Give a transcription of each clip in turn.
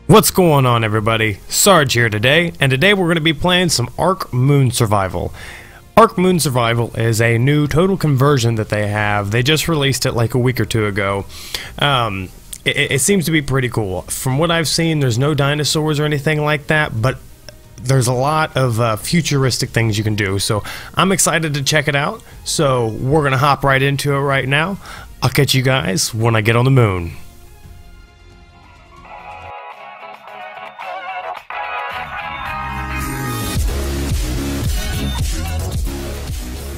What's going on, everybody? Sarge here today, and today we're going to be playing some Ark Moon Survival. Ark Moon Survival is a new total conversion that they have. They just released it like a week or two ago. It seems to be pretty cool. From what I've seen, there's no dinosaurs or anything like that, but there's a lot of futuristic things you can do. So I'm excited to check it out. So we're going to hop right into it right now. I'll catch you guys when I get on the moon.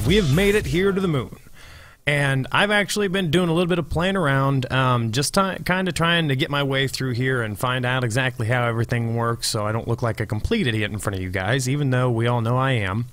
We have made it here to the moon, and I've actually been doing a little bit of playing around, just kind of trying to get my way through here and find out exactly how everything works so I don't look like a complete idiot in front of you guys, even though we all know I am.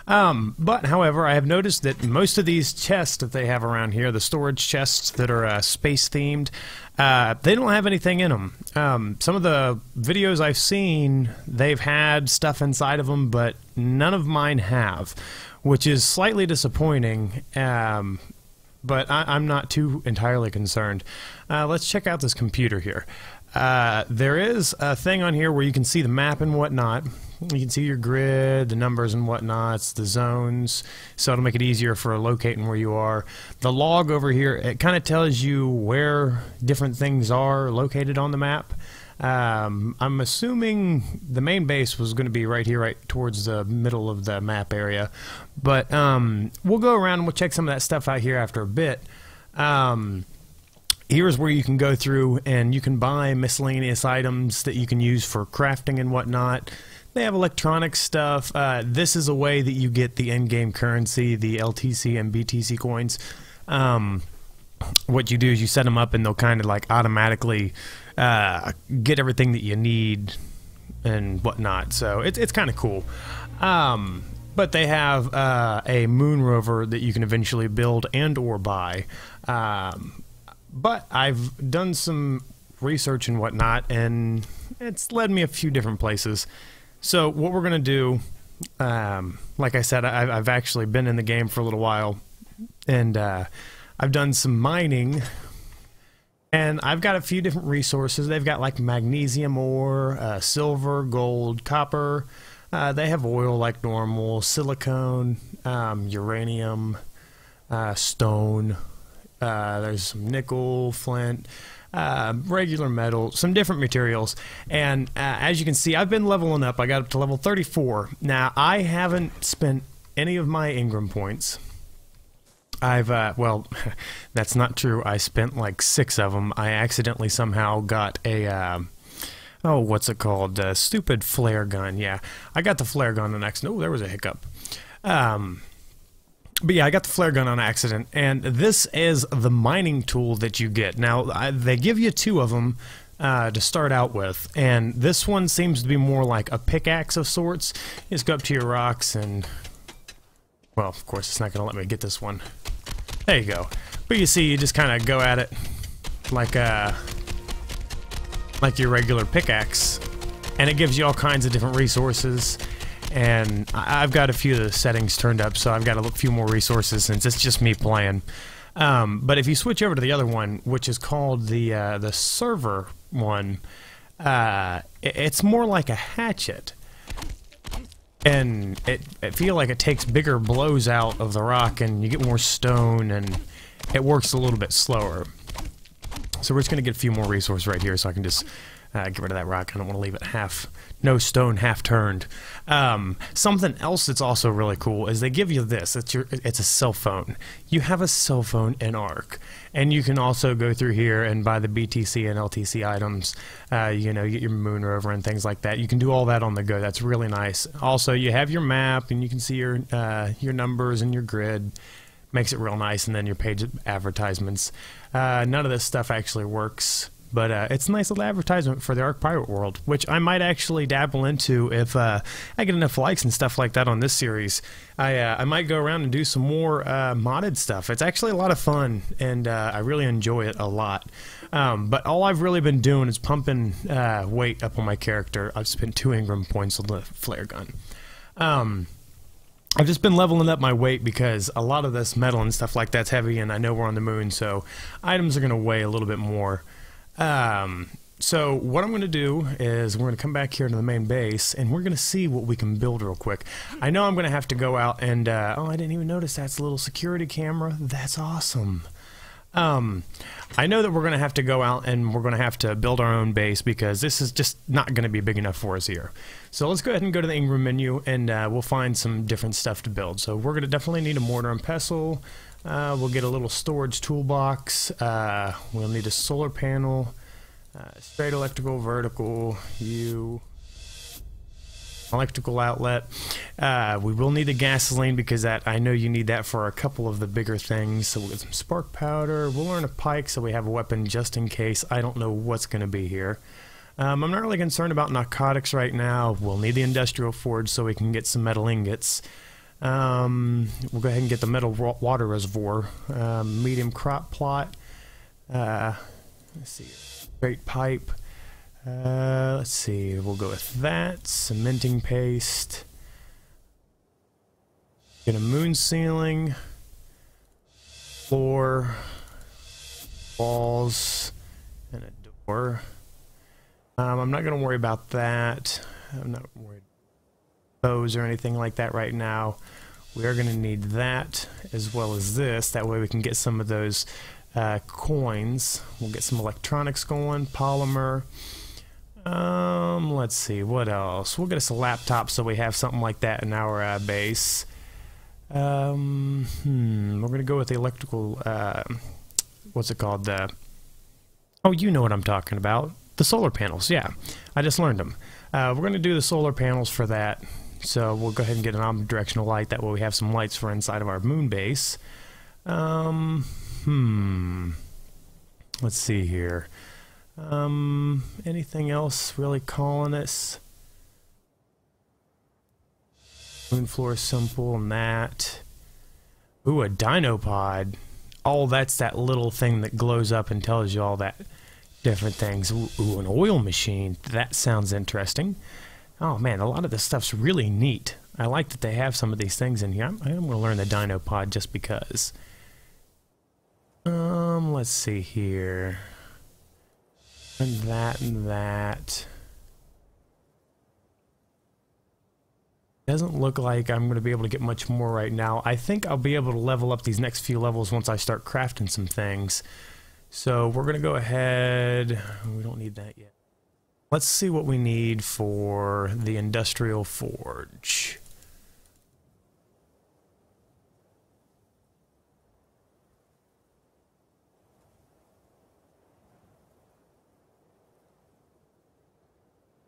But however, I have noticed that most of these chests that they have around here, the storage chests that are space themed, they don't have anything in them. Some of the videos I've seen, they've had stuff inside of them, but none of mine have, which is slightly disappointing, but I'm not too entirely concerned. Let's check out this computer here. There is a thing on here where you can see the map and whatnot. You can see your grid, the numbers and whatnots, the zones, so it'll make it easier for locating where you are. The log over here, it kind of tells you where different things are located on the map. I'm assuming the main base was going to be right here, right towards the middle of the map area. But we'll go around and we'll check some of that stuff out here after a bit. Here's where you can go through and you can buy miscellaneous items that you can use for crafting and whatnot. They have electronic stuff. This is a way that you get the in-game currency, the LTC and BTC coins. What you do is you set them up and they'll kind of like automatically get everything that you need and whatnot. So it's kind of cool. But they have a moon rover that you can eventually build and or buy. But I've done some research and whatnot, and it's led me a few different places. So what we're going to do, like I said, I've actually been in the game for a little while, and I've done some mining, and I've got a few different resources. They've got like magnesium ore, silver, gold, copper. They have oil like normal, silicone, uranium, stone. There's some nickel, flint, regular metal, some different materials. And as you can see, I've been leveling up. I got up to level 34. Now, I haven't spent any of my Ingram points. Well, that's not true. I spent like 6 of them. I accidentally somehow got a, oh, what's it called? Stupid flare gun. Yeah, I got the flare gun on accident. Oh, there was a hiccup. But yeah, I got the flare gun on accident, and this is the mining tool that you get. Now, they give you 2 of them to start out with, and this one seems to be more like a pickaxe of sorts. You just go up to your rocks and, well, of course, it's not going to let me get this one. There you go. But you see, you just kind of go at it like your regular pickaxe, and it gives you all kinds of different resources. And I've got a few of the settings turned up, so I've got a few more resources since it's just me playing. But if you switch over to the other one, which is called the server one, it's more like a hatchet. And I feel like it takes bigger blows out of the rock, and you get more stone, and it works a little bit slower. So we're just going to get a few more resources right here so I can just get rid of that rock. I don't want to leave it no stone half turned. Something else that's also really cool is they give you this. It's a cell phone. You have a cell phone in Ark, and you can also go through here and buy the BTC and LTC items. You know, you get your moon rover and things like that. You can do all that on the go. That's really nice. Also, you have your map, and you can see your numbers and your grid. Makes it real nice, and then your page advertisements. None of this stuff actually works. But it's a nice little advertisement for the Ark Pirate World, which I might actually dabble into if I get enough likes and stuff like that on this series. I might go around and do some more modded stuff. It's actually a lot of fun, and I really enjoy it a lot. But all I've really been doing is pumping weight up on my character. I've spent 2 Ingram points on the flare gun. I've just been leveling up my weight because a lot of this metal and stuff like that's heavy, and I know we're on the moon, so items are going to weigh a little bit more. so what I'm going to do is we're going to come back here to the main base, and we're going to see what we can build real quick. I know I'm going to have to go out and, oh, I didn't even notice that's a little security camera. That's awesome. I know that we're going to have to go out and we're going to have to build our own base because this is just not going to be big enough for us here. So let's go ahead and go to the Ingram menu, and we'll find some different stuff to build. So we're going to definitely need a mortar and pestle. We'll get a little storage toolbox. We'll need a solar panel. Straight electrical, vertical, electrical outlet. We will need the gasoline because I know you need that for a couple of the bigger things. So we'll get some spark powder. We'll learn a pike so we have a weapon just in case. I don't know what's going to be here. I'm not really concerned about narcotics right now. We'll need the industrial forge so we can get some metal ingots. We'll go ahead and get the metal water reservoir. Medium crop plot. Let's see. Straight pipe. Let's see. We'll go with that. Cementing paste. Get a moon ceiling. Floor. Walls. And a door. I'm not going to worry about that. I'm not worried about those or anything like that right now. We are going to need that as well as this. That way we can get some of those coins. We'll get some electronics going. Polymer. Let's see. What else? We'll get us a laptop so we have something like that in our base. We're going to go with the electrical... what's it called? Oh, you know what I'm talking about. The solar panels, yeah. I just learned them. We're going to do the solar panels for that. So we'll go ahead and get an omnidirectional light. That way we have some lights for inside of our moon base. Let's see here. Anything else really calling us? Moon floor simple and that. Ooh, a dinopod. Oh, that's that little thing that glows up and tells you all that different things. Ooh, an oil machine. That sounds interesting. Oh man, a lot of this stuff's really neat. I like that they have some of these things in here. I'm going to learn the dinopod just because. Let's see here. And that and that. Doesn't look like I'm going to be able to get much more right now. I think I'll be able to level up these next few levels once I start crafting some things. So we're going to go ahead. We don't need that yet. Let's see what we need for the industrial forge.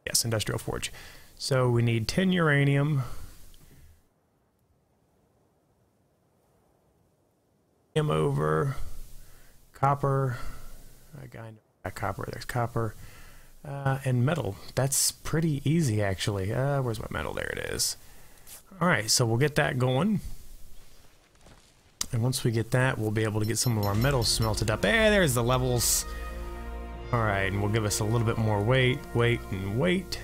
Yes, industrial forge. So we need 10 uranium. Over. Copper. Copper. There's copper. And metal. That's pretty easy, actually. Where's my metal? There it is. Alright, so we'll get that going. And once we get that, we'll be able to get some of our metal smelted up. Hey, there's the levels. Alright, and we'll give us a little bit more weight, and weight.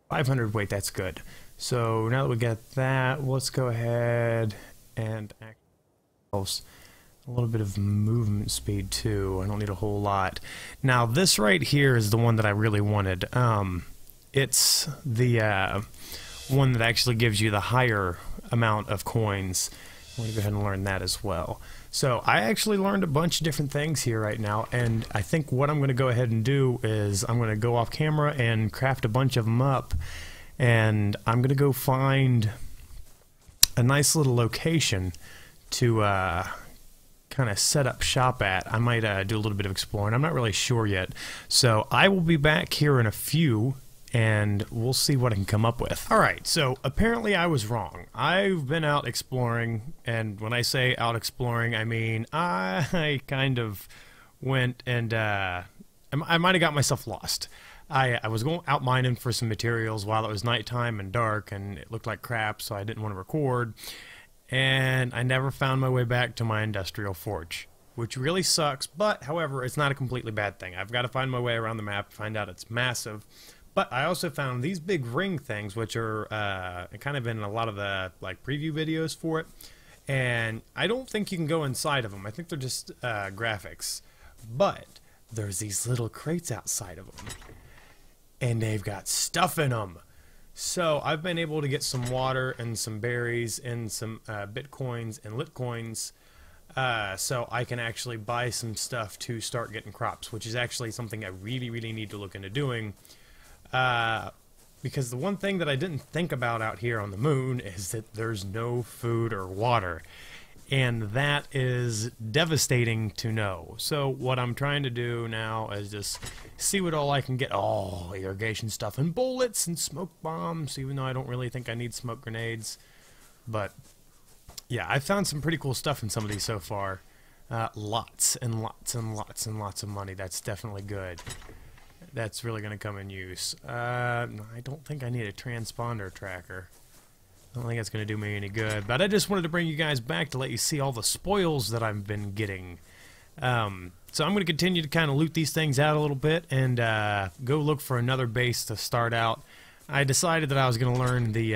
500 weight, that's good. So now that we got that, let's go ahead and activate a little bit of movement speed too. I don't need a whole lot. Now this right here is the one that I really wanted. It's the one that actually gives you the higher amount of coins. I'm going to go ahead and learn that as well. So I actually learned a bunch of different things here right now, and I think what I'm going to go ahead and do is I'm going to go off camera and craft a bunch of them up, and I'm going to go find a nice little location to kind of set up shop at. I might do a little bit of exploring. I'm not really sure yet. So I will be back here in a few, and we'll see what I can come up with. Alright, so apparently I was wrong. I've been out exploring, and when I say out exploring, I mean I kind of went and I might have got myself lost. I was going out mining for some materials while it was nighttime and dark, and it looked like crap, so I didn't want to record. And I never found my way back to my industrial forge, which really sucks, but however, it's not a completely bad thing. I've got to find my way around the map, find out it's massive. But I also found these big ring things, which are kind of in a lot of the like preview videos for it. And I don't think you can go inside of them. I think they're just graphics. But there's these little crates outside of them, and they've got stuff in them. So I've been able to get some water and some berries and some bitcoins and litcoins, so I can actually buy some stuff to start getting crops, which is actually something I really, really need to look into doing. Because the one thing that I didn't think about out here on the moon is that there's no food or water. And that is devastating to know. So what I'm trying to do now is just see what all I can get. Oh, irrigation stuff and bullets and smoke bombs, even though I don't really think I need smoke grenades. But yeah, I found some pretty cool stuff in some of these so far. Lots and lots and lots and lots of money. That's definitely good. That's really going to come in use. I don't think I need a transponder tracker. I don't think that's going to do me any good. But I just wanted to bring you guys back to let you see all the spoils that I've been getting. So I'm going to continue to kind of loot these things out a little bit and go look for another base to start out. I decided that I was going to learn the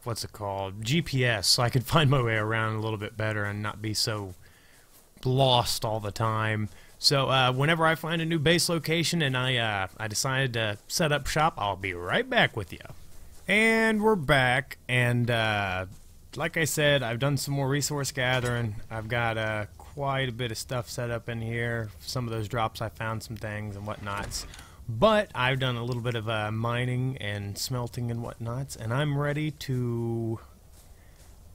what's it called, GPS, so I could find my way around a little bit better and not be so lost all the time. So whenever I find a new base location and I decided to set up shop, I'll be right back with you. And we're back, and like I said, I've done some more resource gathering. I've got quite a bit of stuff set up in here. Some of those drops I found some things and whatnots. But I've done a little bit of mining and smelting and whatnots, and I'm ready to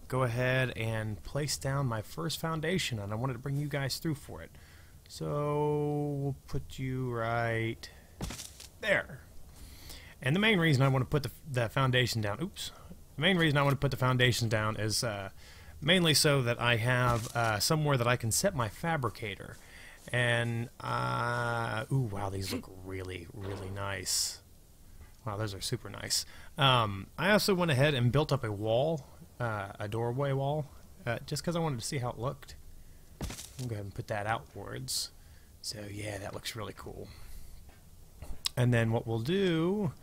go ahead and place down my first foundation, and I wanted to bring you guys through for it. So we'll put you right there. And the main reason I want to put the foundation down, the main reason I want to put the foundation down is mainly so that I have somewhere that I can set my fabricator. And, ooh, wow, these look really, really nice. Wow, those are super nice. I also went ahead and built up a wall, a doorway wall, just because I wanted to see how it looked. I'll go ahead and put that outwards. So, yeah, that looks really cool. And then what we'll do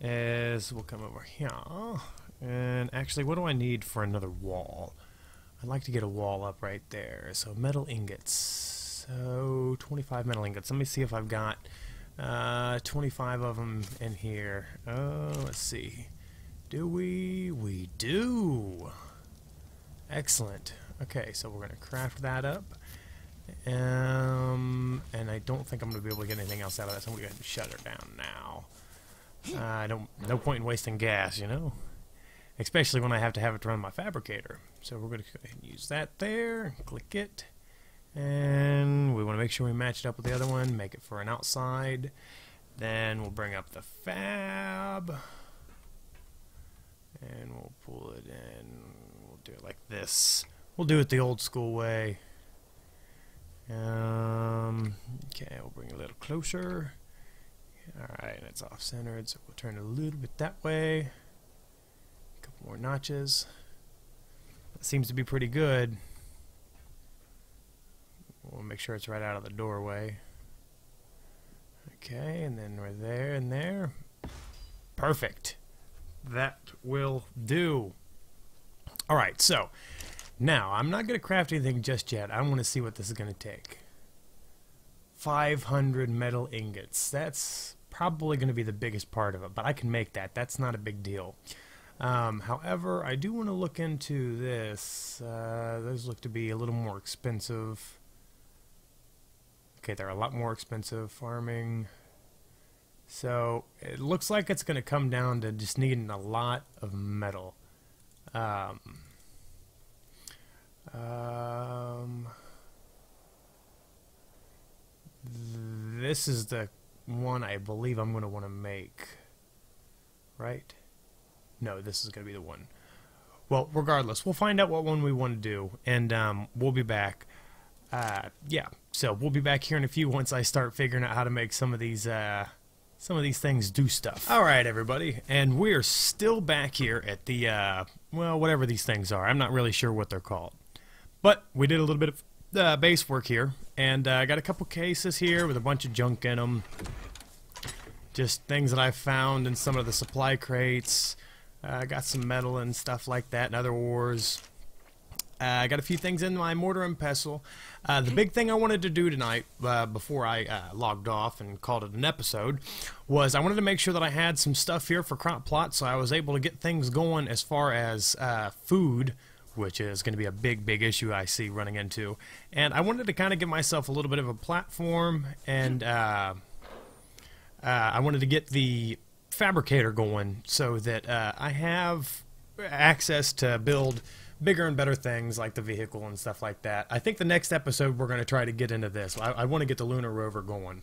is we'll come over here, and actually, what do I need for another wall? I'd like to get a wall up right there. So metal ingots. So 25 metal ingots. Let me see if I've got 25 of them in here. Oh, let's see. Do we? We do. Excellent. Okay, so we're going to craft that up. And I don't think I'm going to be able to get anything else out of that, so I'm going to go ahead and shut her down now. No point in wasting gas, you know? Especially when I have it to run my fabricator. So we're going to go ahead and use that there, click it. And we want to make sure we match it up with the other one, make it for an outside. Then we'll bring up the fab. And we'll pull it in. We'll do it like this. We'll do it the old school way. Okay, we'll bring it a little closer. Alright, and it's off-centered, so we'll turn it a little bit that way. A couple more notches. That seems to be pretty good. We'll make sure it's right out of the doorway. Okay, and then we're there and there. Perfect. That will do. Alright, so now I'm not going to craft anything just yet. I want to see what this is going to take. 500 metal ingots. That's probably going to be the biggest part of it, but I can make that. That's not a big deal. However, I do want to look into this. Those look to be a little more expensive. Okay, they're a lot more expensive. Farming. So it looks like it's going to come down to just needing a lot of metal. This is the one I believe I'm going to want to make. Right? No, this is going to be the one. Well, regardless, we'll find out what one we want to do, and we'll be back. Yeah, so we'll be back here in a few once I start figuring out how to make some of these things do stuff. Alright, everybody, and we're still back here at the, well, whatever these things are. I'm not really sure what they're called. But we did a little bit of base work here, and I got a couple cases here with a bunch of junk in them. Just things that I found in some of the supply crates. Got some metal and stuff like that and other ores. I got a few things in my mortar and pestle. The big thing I wanted to do tonight, before I logged off and called it an episode, was I wanted to make sure that I had some stuff here for crop plots, so I was able to get things going as far as food, which is going to be a big issue I see running into. And I wanted to kind of give myself a little bit of a platform, and I wanted to get the fabricator going so that I have access to build bigger and better things like the vehicle and stuff like that. I think the next episode we're going to try to get into this. I want to get the lunar rover going.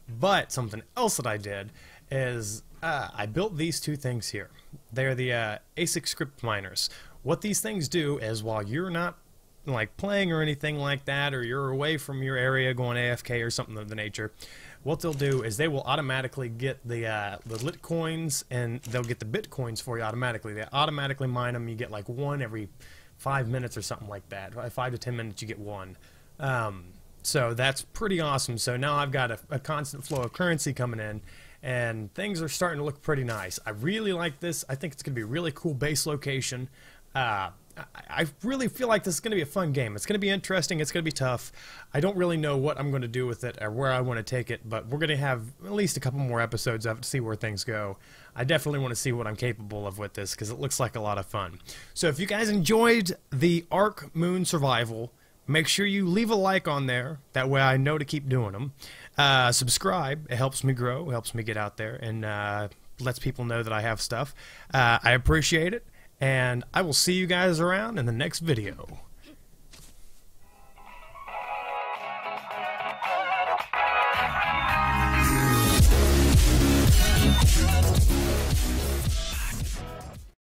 But something else that I did is I built these two things here. They're the ASIC script miners. What these things do is while you're not like playing or anything like that, or you're away from your area going AFK or something of the nature, what they'll do is they will automatically get the lit coins, and they'll get the bitcoins for you automatically. They automatically mine them. You get like one every 5 minutes or something like that. 5 to 10 minutes you get one. So that's pretty awesome. So now I've got a constant flow of currency coming in, and things are starting to look pretty nice. I really like this. I think it's going to be a really cool base location. I really feel like this is going to be a fun game. It's going to be interesting. It's going to be tough. I don't really know what I'm going to do with it or where I want to take it, but we're going to have at least a couple more episodes of it to see where things go. I definitely want to see what I'm capable of with this because it looks like a lot of fun. So if you guys enjoyed the Ark Moon Survival, make sure you leave a like on there. That way I know to keep doing them. Subscribe. It helps me grow. It helps me get out there and lets people know that I have stuff. I appreciate it. And I will see you guys around in the next video.